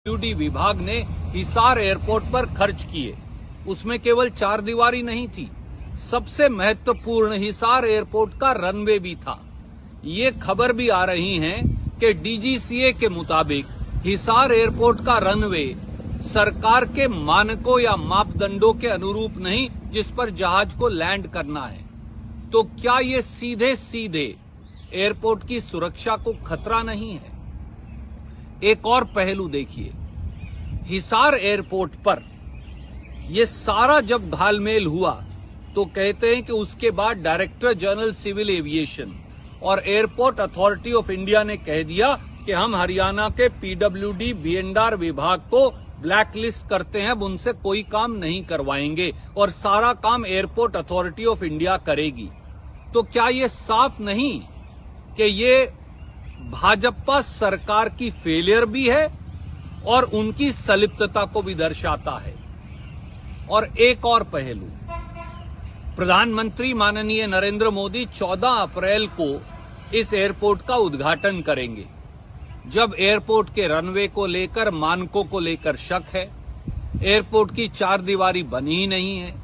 PWD विभाग ने Hisar airport पर खर्च किए, उसमें केवल चार दीवारी नहीं थी, सबसे महत्वपूर्ण हिसार एयरपोर्ट का रनवे भी था। ये खबर भी आ रही है कि डीजीसीए के मुताबिक हिसार एयरपोर्ट का रनवे सरकार के मानकों या मापदंडों के अनुरूप नहीं, जिस पर जहाज को लैंड करना है। तो क्या ये सीधे सीधे एयरपोर्ट की सुरक्षा को खतरा नहीं है? एक और पहलू देखिए, हिसार एयरपोर्ट पर यह सारा जब घालमेल हुआ तो कहते हैं कि उसके बाद डायरेक्टर जनरल सिविल एविएशन और एयरपोर्ट अथॉरिटी ऑफ इंडिया ने कह दिया कि हम हरियाणा के पीडब्ल्यूडी बीएंडआर विभाग को ब्लैकलिस्ट करते हैं, अब उनसे कोई काम नहीं करवाएंगे और सारा काम एयरपोर्ट अथॉरिटी ऑफ इंडिया करेगी। तो क्या ये साफ नहीं कि ये भाजपा सरकार की फेलियर भी है और उनकी संलिप्तता को भी दर्शाता है? और एक और पहलू, प्रधानमंत्री माननीय नरेंद्र मोदी 14 अप्रैल को इस एयरपोर्ट का उद्घाटन करेंगे। जब एयरपोर्ट के रनवे को लेकर, मानकों को लेकर शक है, एयरपोर्ट की चार दीवारी बनी ही नहीं है,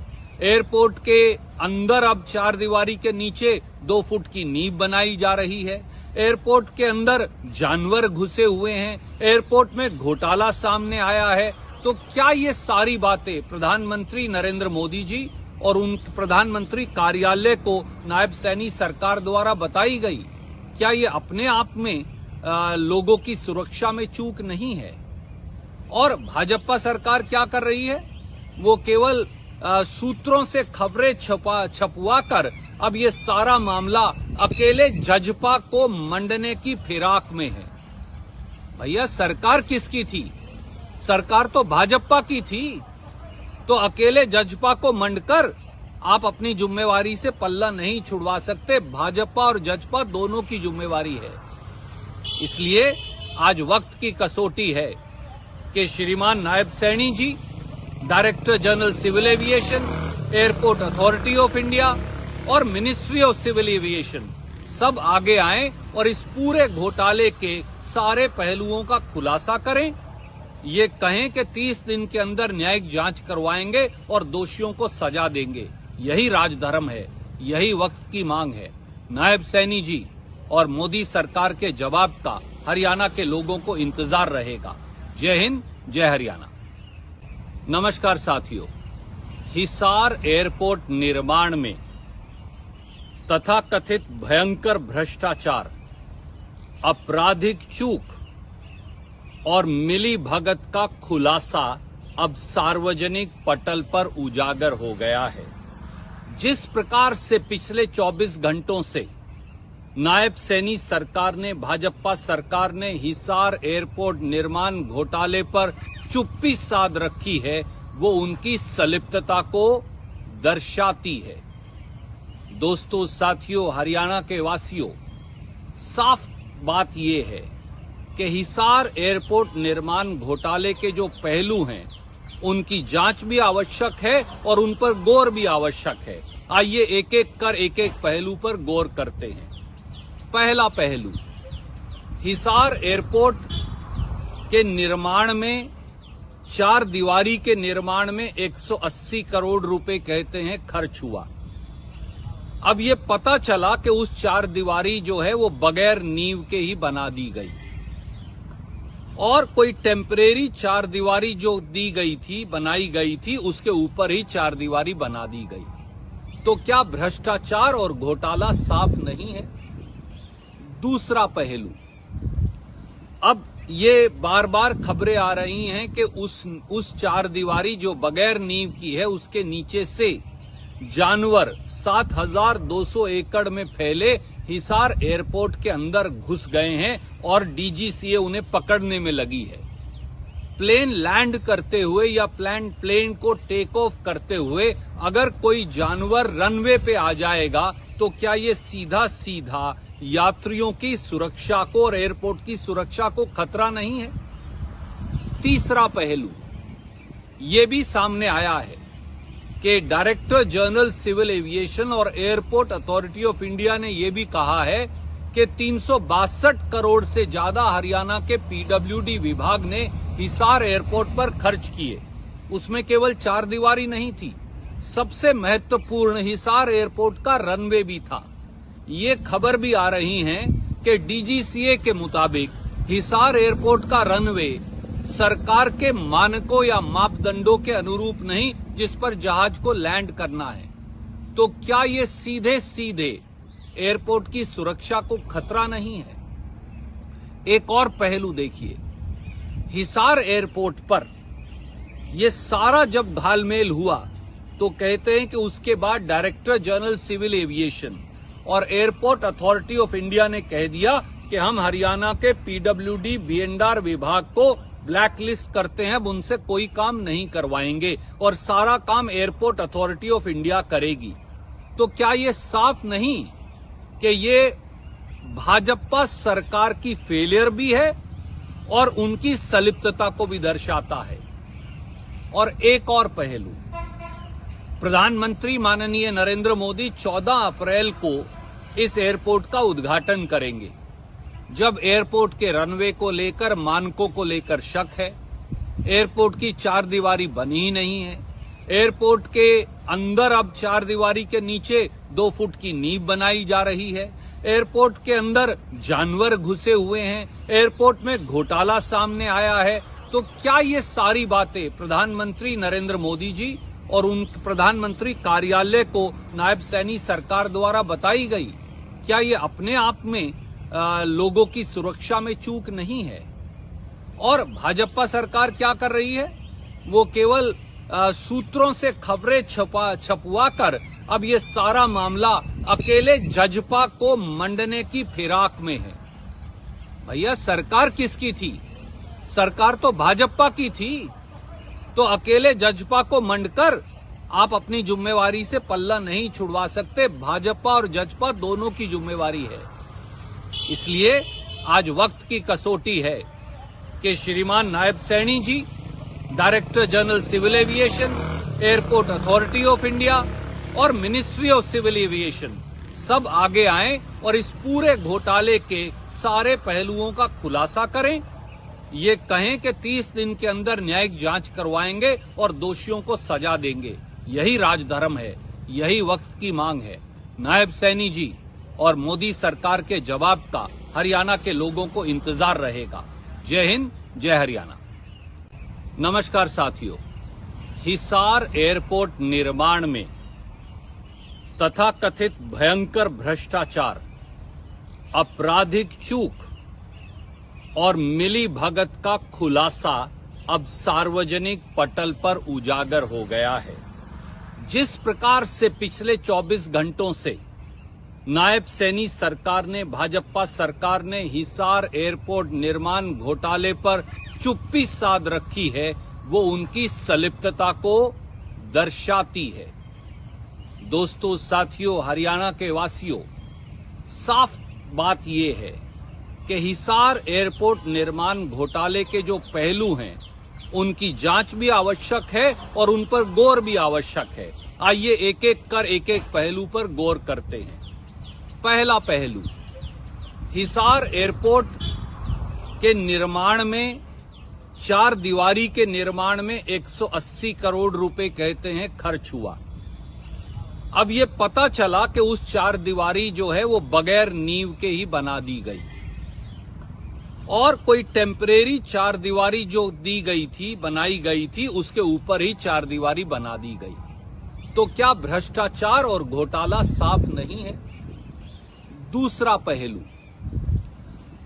एयरपोर्ट के अंदर अब चार दीवारी के नीचे 2 फुट की नींव बनाई जा रही है, एयरपोर्ट के अंदर जानवर घुसे हुए हैं, एयरपोर्ट में घोटाला सामने आया है, तो क्या ये सारी बातें प्रधानमंत्री नरेंद्र मोदी जी और उन प्रधानमंत्री कार्यालय को नायब सैनी सरकार द्वारा बताई गई, क्या ये अपने आप में लोगों की सुरक्षा में चूक नहीं है? और भाजपा सरकार क्या कर रही है? वो केवल सूत्रों से खबरें छपवाकर अब ये सारा मामला अकेले जजपा को मंडने की फिराक में है। भैया, सरकार किसकी थी? सरकार तो भाजपा की थी। तो अकेले जजपा को मंडकर आप अपनी जिम्मेवारी से पल्ला नहीं छुड़वा सकते। भाजपा और जजपा दोनों की जिम्मेवारी है। इसलिए आज वक्त की कसौटी है कि श्रीमान Nayab Saini ji, director general civil aviation, airport authority of India और मिनिस्ट्री ऑफ सिविल एविएशन सब आगे आएं और इस पूरे घोटाले के सारे पहलुओं का खुलासा करें। ये कहें कि 30 दिन के अंदर न्यायिक जांच करवाएंगे और दोषियों को सजा देंगे। यही राजधर्म है, यही वक्त की मांग है। नायब सैनी जी और मोदी सरकार के जवाब का हरियाणा के लोगों को इंतजार रहेगा। जय हिंद, जय हरियाणा। नमस्कार साथियों, हिसार एयरपोर्ट निर्माण में तथाकथित भयंकर भ्रष्टाचार, आपराधिक चूक और मिली भगत का खुलासा अब सार्वजनिक पटल पर उजागर हो गया है। जिस प्रकार से पिछले 24 घंटों से नायब सैनी सरकार ने, भाजपा सरकार ने हिसार एयरपोर्ट निर्माण घोटाले पर चुप्पी साध रखी है, वो उनकी संलिप्तता को दर्शाती है। दोस्तों, साथियों, हरियाणा के वासियों, साफ बात ये है कि हिसार एयरपोर्ट निर्माण घोटाले के जो पहलू हैं, उनकी जांच भी आवश्यक है और उन पर गौर भी आवश्यक है। आइए एक एक कर एक एक पहलू पर गौर करते हैं। पहला पहलू, हिसार एयरपोर्ट के निर्माण में, चार दीवारी के निर्माण में 180 करोड़ रुपए कहते हैं खर्च हुआ। अब ये पता चला कि उस चार दीवारी जो है वो बगैर नींव के ही बना दी गई और कोई टेम्परेरी चार दीवारी जो दी गई थी, बनाई गई थी, उसके ऊपर ही चार दीवारी बना दी गई। तो क्या भ्रष्टाचार और घोटाला साफ नहीं है? दूसरा पहलू, अब ये बार बार खबरें आ रही हैं कि उस चार दीवारी जो बगैर नींव की है, उसके नीचे से जानवर 7,200 एकड़ में फैले हिसार एयरपोर्ट के अंदर घुस गए हैं और डीजीसीए उन्हें पकड़ने में लगी है। प्लेन लैंड करते हुए या प्लेन को टेक ऑफ करते हुए अगर कोई जानवर रनवे पे आ जाएगा तो क्या ये सीधा सीधा यात्रियों की सुरक्षा को और एयरपोर्ट की सुरक्षा को खतरा नहीं है? तीसरा पहलू ये भी सामने आया है कि डायरेक्टर जनरल सिविल एविएशन और एयरपोर्ट अथॉरिटी ऑफ इंडिया ने यह भी कहा है कि 362 करोड़ से ज्यादा हरियाणा के पीडब्ल्यूडी विभाग ने हिसार एयरपोर्ट पर खर्च किए, उसमें केवल चार दीवारी नहीं थी, सबसे महत्वपूर्ण हिसार एयरपोर्ट का रनवे भी था। ये खबर भी आ रही है कि डीजीसीए के मुताबिक हिसार एयरपोर्ट का रनवे सरकार के मानकों या मापदंडों के अनुरूप नहीं, जिस पर जहाज को लैंड करना है। तो क्या ये सीधे सीधे एयरपोर्ट की सुरक्षा को खतरा नहीं है? एक और पहलू देखिए, हिसार एयरपोर्ट पर यह सारा जब घालमेल हुआ तो कहते हैं कि उसके बाद डायरेक्टर जनरल सिविल एविएशन और एयरपोर्ट अथॉरिटी ऑफ इंडिया ने कह दिया कि हम हरियाणा के पीडब्ल्यूडी बीएंडआर विभाग को ब्लैक लिस्ट करते हैं, अब उनसे कोई काम नहीं करवाएंगे और सारा काम एयरपोर्ट अथॉरिटी ऑफ इंडिया करेगी। तो क्या ये साफ नहीं कि ये भाजपा सरकार की फेलियर भी है और उनकी संलिप्तता को भी दर्शाता है? और एक और पहलू, प्रधानमंत्री माननीय नरेंद्र मोदी 14 अप्रैल को इस एयरपोर्ट का उद्घाटन करेंगे। जब एयरपोर्ट के रनवे को लेकर, मानकों को लेकर शक है, एयरपोर्ट की चार दीवारी बनी ही नहीं है, एयरपोर्ट के अंदर अब चार दीवारी के नीचे 2 फुट की नींव बनाई जा रही है, एयरपोर्ट के अंदर जानवर घुसे हुए हैं, एयरपोर्ट में घोटाला सामने आया है, तो क्या ये सारी बातें प्रधानमंत्री नरेंद्र मोदी जी और उन प्रधानमंत्री कार्यालय को नायब सैनी सरकार द्वारा बताई गई, क्या ये अपने आप में लोगों की सुरक्षा में चूक नहीं है? और भाजपा सरकार क्या कर रही है? वो केवल सूत्रों से खबरें छपवाकर अब ये सारा मामला अकेले जजपा को मंडने की फिराक में है। भैया, सरकार किसकी थी? सरकार तो भाजपा की थी। तो अकेले जजपा को मंडकर आप अपनी जिम्मेवारी से पल्ला नहीं छुड़वा सकते। भाजपा और जजपा दोनों की जिम्मेवारी है। इसलिए आज वक्त की कसौटी है कि श्रीमान Nayab Saini ji, director general civil aviation, airport authority of India और मिनिस्ट्री ऑफ सिविल एविएशन सब आगे आएं और इस पूरे घोटाले के सारे पहलुओं का खुलासा करें। ये कहें कि 30 दिन के अंदर न्यायिक जांच करवाएंगे और दोषियों को सजा देंगे। यही राजधर्म है, यही वक्त की मांग है। नायब सैनी जी और मोदी सरकार के जवाब का हरियाणा के लोगों को इंतजार रहेगा। जय हिंद, जय हरियाणा। नमस्कार साथियों, हिसार एयरपोर्ट निर्माण में तथाकथित भयंकर भ्रष्टाचार, आपराधिक चूक और मिली भगत का खुलासा अब सार्वजनिक पटल पर उजागर हो गया है। जिस प्रकार से पिछले 24 घंटों से नायब सैनी सरकार ने, भाजपा सरकार ने हिसार एयरपोर्ट निर्माण घोटाले पर चुप्पी साध रखी है, वो उनकी संलिप्तता को दर्शाती है। दोस्तों, साथियों, हरियाणा के वासियों, साफ बात ये है कि हिसार एयरपोर्ट निर्माण घोटाले के जो पहलू हैं, उनकी जांच भी आवश्यक है और उन पर गौर भी आवश्यक है। आइए एक एक कर एक एक पहलू पर गौर करते हैं। पहला पहलू, हिसार एयरपोर्ट के निर्माण में, चार दीवारी के निर्माण में 180 करोड़ रुपए कहते हैं खर्च हुआ। अब ये पता चला कि उस चार दीवारी जो है वो बगैर नींव के ही बना दी गई और कोई टेम्परेरी चार दीवारी जो दी गई थी, बनाई गई थी, उसके ऊपर ही चार दीवारी बना दी गई। तो क्या भ्रष्टाचार और घोटाला साफ नहीं है? दूसरा पहलू,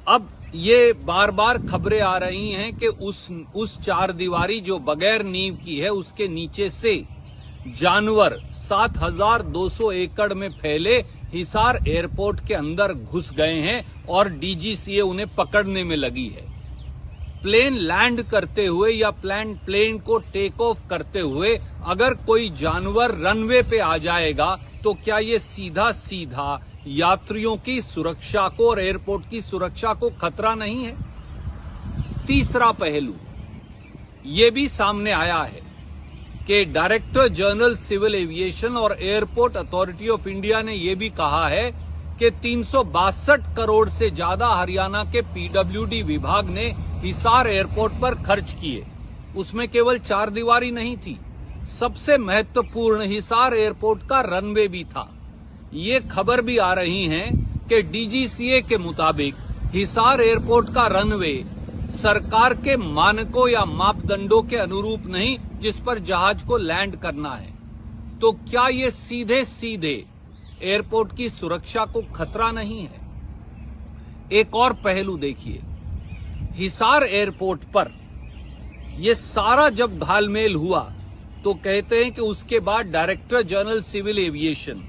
अब ये बार बार खबरें आ रही हैं कि उस चार दीवारी जो बगैर नींव की है, उसके नीचे से जानवर 7,200 एकड़ में फैले हिसार एयरपोर्ट के अंदर घुस गए हैं और डीजीसीए उन्हें पकड़ने में लगी है। प्लेन लैंड करते हुए या प्लेन को टेक ऑफ करते हुए अगर कोई जानवर रनवे पे आ जाएगा तो क्या ये सीधा सीधा यात्रियों की सुरक्षा को और एयरपोर्ट की सुरक्षा को खतरा नहीं है? तीसरा पहलू ये भी सामने आया है कि डायरेक्टर जनरल सिविल एविएशन और एयरपोर्ट अथॉरिटी ऑफ इंडिया ने यह भी कहा है कि 362 करोड़ से ज्यादा हरियाणा के पीडब्ल्यूडी विभाग ने हिसार एयरपोर्ट पर खर्च किए, उसमें केवल चार दीवारी नहीं थी, सबसे महत्वपूर्ण हिसार एयरपोर्ट का रनवे भी था। ये खबर भी आ रही है कि डीजीसीए के मुताबिक हिसार एयरपोर्ट का रनवे सरकार के मानकों या मापदंडों के अनुरूप नहीं, जिस पर जहाज को लैंड करना है। तो क्या ये सीधे सीधे एयरपोर्ट की सुरक्षा को खतरा नहीं है? एक और पहलू देखिए, हिसार एयरपोर्ट पर यह सारा जब घालमेल हुआ तो कहते हैं कि उसके बाद डायरेक्टर जनरल सिविल एविएशन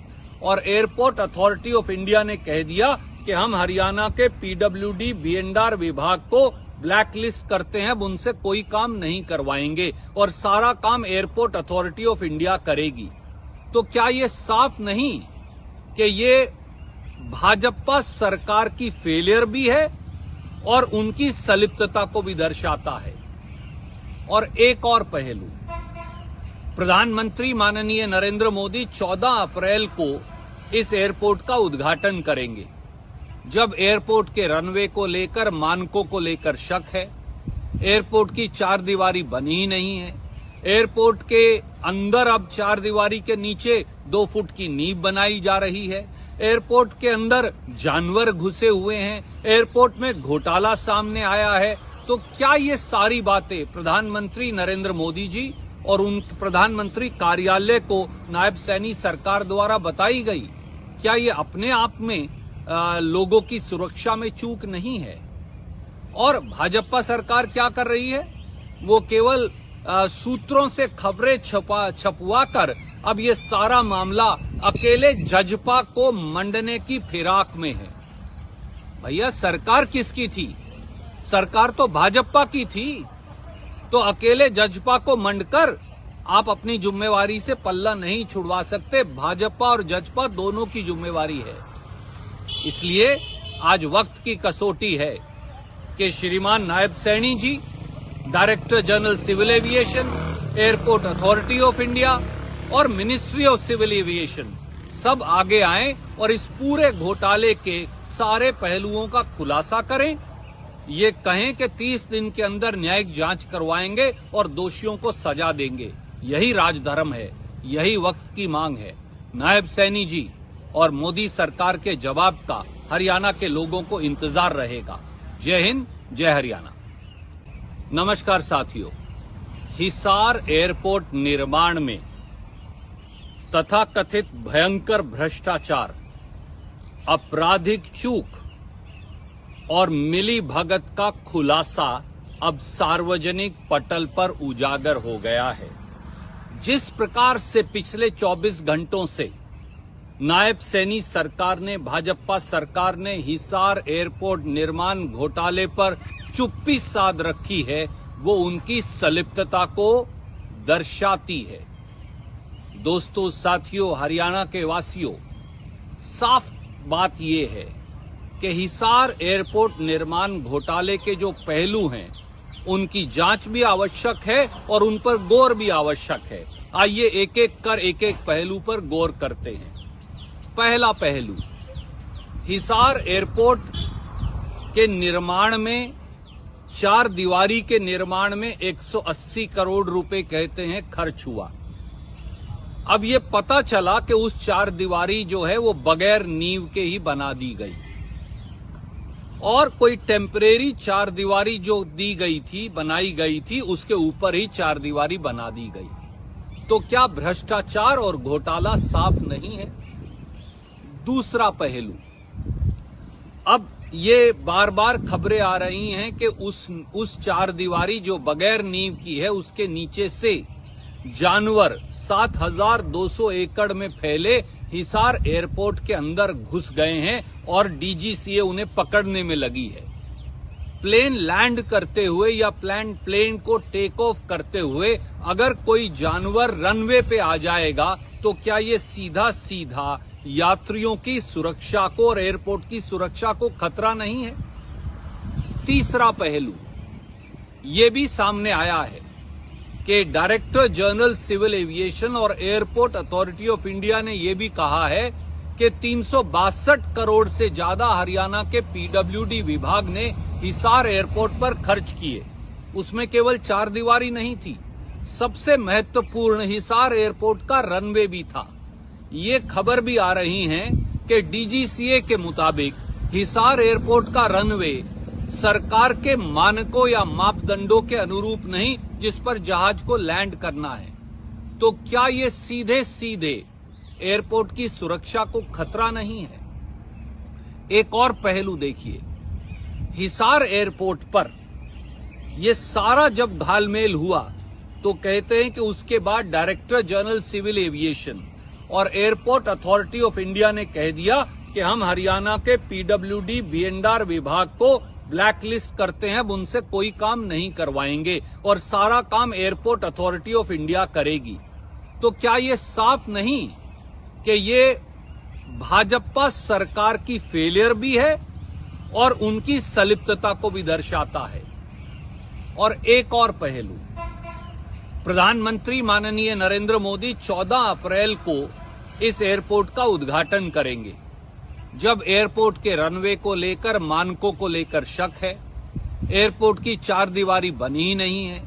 और एयरपोर्ट अथॉरिटी ऑफ इंडिया ने कह दिया कि हम हरियाणा के पीडब्ल्यूडी बीएंडआर विभाग को ब्लैकलिस्ट करते हैं, अब उनसे कोई काम नहीं करवाएंगे और सारा काम एयरपोर्ट अथॉरिटी ऑफ इंडिया करेगी। तो क्या ये साफ नहीं कि ये भाजपा सरकार की फेलियर भी है और उनकी संलिप्तता को भी दर्शाता है? और एक और पहलू, प्रधानमंत्री माननीय नरेंद्र मोदी 14 अप्रैल को इस एयरपोर्ट का उद्घाटन करेंगे। जब एयरपोर्ट के रनवे को लेकर, मानकों को लेकर शक है, एयरपोर्ट की चार दीवारी बनी ही नहीं है, एयरपोर्ट के अंदर अब चार दीवारी के नीचे 2 फुट की नींव बनाई जा रही है, एयरपोर्ट के अंदर जानवर घुसे हुए हैं, एयरपोर्ट में घोटाला सामने आया है, तो क्या ये सारी बातें प्रधानमंत्री नरेंद्र मोदी जी और उन प्रधानमंत्री कार्यालय को नायब सैनी सरकार द्वारा बताई गई, क्या ये अपने आप में लोगों की सुरक्षा में चूक नहीं है? और भाजपा सरकार क्या कर रही है? वो केवल सूत्रों से खबरें छपवाकर अब ये सारा मामला अकेले जजपा को मंडने की फिराक में है। भैया, सरकार किसकी थी? सरकार तो भाजपा की थी। तो अकेले जजपा को मंडकर आप अपनी जिम्मेवारी से पल्ला नहीं छुड़वा सकते। भाजपा और जजपा दोनों की जिम्मेवारी है। इसलिए आज वक्त की कसौटी है कि श्रीमान Nayab Saini ji, director general civil aviation, airport authority of India और मिनिस्ट्री ऑफ सिविल एविएशन सब आगे आएं और इस पूरे घोटाले के सारे पहलुओं का खुलासा करें। ये कहें कि 30 दिन के अंदर न्यायिक जांच करवाएंगे और दोषियों को सजा देंगे। यही राजधर्म है, यही वक्त की मांग है। नायब सैनी जी और मोदी सरकार के जवाब का हरियाणा के लोगों को इंतजार रहेगा। जय हिंद, जय हरियाणा। नमस्कार साथियों, हिसार एयरपोर्ट निर्माण में तथाकथित भयंकर भ्रष्टाचार, आपराधिक चूक और मिली भगत का खुलासा अब सार्वजनिक पटल पर उजागर हो गया है। जिस प्रकार से पिछले 24 घंटों से नायब सैनी सरकार ने, भाजपा सरकार ने हिसार एयरपोर्ट निर्माण घोटाले पर चुप्पी साध रखी है, वो उनकी संलिप्तता को दर्शाती है। दोस्तों, साथियों, हरियाणा के वासियों, साफ बात यह है कि हिसार एयरपोर्ट निर्माण घोटाले के जो पहलू हैं, उनकी जांच भी आवश्यक है और उन पर गौर भी आवश्यक है। आइए एक एक कर एक एक पहलू पर गौर करते हैं। पहला पहलू, हिसार एयरपोर्ट के निर्माण में, चार दीवारी के निर्माण में 180 करोड़ रुपए कहते हैं खर्च हुआ। अब ये पता चला कि उस चार दीवारी जो है वो बगैर नींव के ही बना दी गई और कोई टेम्परेरी चार दीवारी जो दी गई थी, बनाई गई थी, उसके ऊपर ही चार दीवारी बना दी गई। तो क्या भ्रष्टाचार और घोटाला साफ नहीं है? दूसरा पहलू, अब ये बार बार खबरें आ रही हैं कि उस चार दीवारी जो बगैर नींव की है, उसके नीचे से जानवर 7,200 एकड़ में फैले हिसार एयरपोर्ट के अंदर घुस गए हैं और डीजीसीए उन्हें पकड़ने में लगी है। प्लेन लैंड करते हुए या प्लेन को टेक ऑफ करते हुए अगर कोई जानवर रनवे पे आ जाएगा तो क्या ये सीधा सीधा यात्रियों की सुरक्षा को और एयरपोर्ट की सुरक्षा को खतरा नहीं है? तीसरा पहलू ये भी सामने आया है कि डायरेक्टर जनरल सिविल एविएशन और एयरपोर्ट अथॉरिटी ऑफ इंडिया ने यह भी कहा है कि 362 करोड़ से ज्यादा हरियाणा के पीडब्ल्यूडी विभाग ने हिसार एयरपोर्ट पर खर्च किए, उसमें केवल 4 दीवारी नहीं थी। सबसे महत्वपूर्ण हिसार एयरपोर्ट का रनवे भी था। ये खबर भी आ रही है कि डीजीसीए के मुताबिक हिसार एयरपोर्ट का रनवे सरकार के मानकों या मापदंडों के अनुरूप नहीं, जिस पर जहाज को लैंड करना है। तो क्या ये सीधे सीधे एयरपोर्ट की सुरक्षा को खतरा नहीं है? एक और पहलू देखिए, हिसार एयरपोर्ट पर यह सारा जब घालमेल हुआ तो कहते हैं कि उसके बाद डायरेक्टर जनरल सिविल एविएशन और एयरपोर्ट अथॉरिटी ऑफ इंडिया ने कह दिया कि हम हरियाणा के पीडब्ल्यूडी बीएंडआर विभाग को ब्लैकलिस्ट करते हैं, अब उनसे कोई काम नहीं करवाएंगे और सारा काम एयरपोर्ट अथॉरिटी ऑफ इंडिया करेगी। तो क्या ये साफ नहीं कि ये भाजपा सरकार की फेलियर भी है और उनकी संलिप्तता को भी दर्शाता है? और एक और पहलू, प्रधानमंत्री माननीय नरेंद्र मोदी 14 अप्रैल को इस एयरपोर्ट का उद्घाटन करेंगे। जब एयरपोर्ट के रनवे को लेकर, मानकों को लेकर शक है, एयरपोर्ट की 4 दीवारी बनी ही नहीं है,